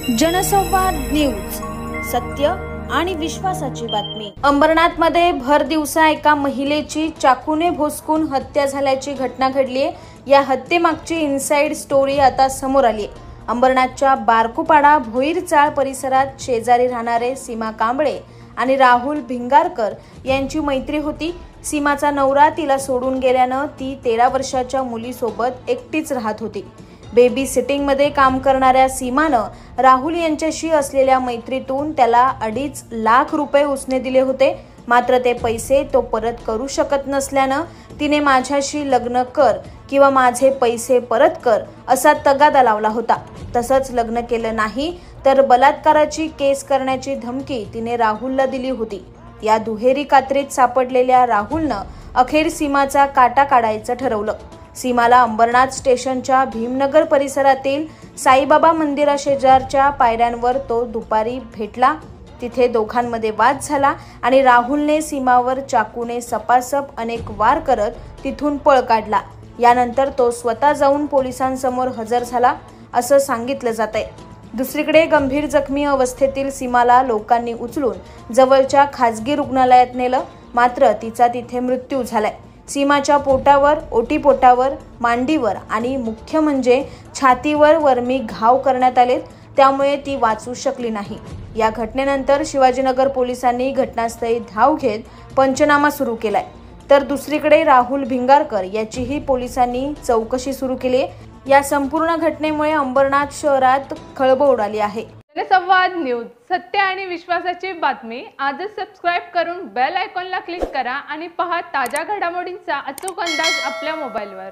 जनसंवाद न्यूज, सत्य आणि विश्वासाची बातमी। अंबरनाथमध्ये भर दिवसा एका महिलेची चाकूने भोसकून हत्या झाल्याची घटना घडली आहे। या हत्येमागची इनसाइड स्टोरी आता समोर आली आहे। अंबरनाथच्या बारकुपाडा भोईरचाळ परिसरात शेजारी राहणारे सीमा कांबळे आणि राहुल भिंगारकर यांची मैत्री होती। सीमाचा नवरा तिला सोडून गेल्यानं ती 13 वर्षाच्या मुलीसोबत एकटीच राहत होती। बेबी सिटिंग मध्ये काम करणाऱ्या सीमानं राहुल यांच्याशी असलेल्या मैत्रीतून त्याला 2.5 लाख रुपये उसने दिले होते। मात्र ते पैसे तो परत करू शकत नसल्यानं तिने माझ्याशी लग्न कर किंवा माझे पैसे परत कर असा तगादा लावला होता। तसंच लग्न केलं नाही तर बलात्काराची केस करण्याची धमकी तिने राहुलला दिली होती। या दुहेरी कात्रीत सापडलेल्या राहुलनं अखेर सीमाचा काटा काढायचं ठरवलं। सीमाला अंबरनाथ स्टेशनच्या भीमनगर परिसरातील साईबाबा मंदिराशेजारच्या पायऱ्यांवर तो दुपारी भेटला। तिथे दोघांमध्ये वाद झाला आणि राहुलने सीमावर चाकूने सपासप अनेक वार करत तिथून पळ काढला। यानंतर तो स्वतः जाऊन पोलिसांसमोर हजर झाला असं सांगितलं जातंय। दुसरीकडे गंभीर जखमी अवस्थेतील सीमाला लोकांनी उचलून जवळच्या खासगी रुग्णालयात नेलं, मात्र तिचा तिथे मृत्यू झालाय। सीमाच्या पोटावर, ओटीपोटावर, मांडीवर आणि मुख्य म्हणजे छातीवर वर्मी घाव करण्यात आलेत, त्यामुळे ती वाचू शकली नाही। या घटनेनंतर शिवाजीनगर पोलिसांनी घटनास्थळी धाव घेत पंचनामा सुरू केलाय। तर दुसरीकडे राहुल भिंगारकर याचीही पोलिसांनी चौकशी सुरू केली आहे। या संपूर्ण घटनेमुळे अंबरनाथ शहरात खळबळ उडाली आहे। जनसंवाद न्यूज, सत्य आणि विश्वासाची बातमी। आजच सबस्क्राइब करून बेल आयकॉनला क्लिक करा आणि पहा ताज्या घडामोडींचा अचूक अंदाज आपल्या मोबाईलवर।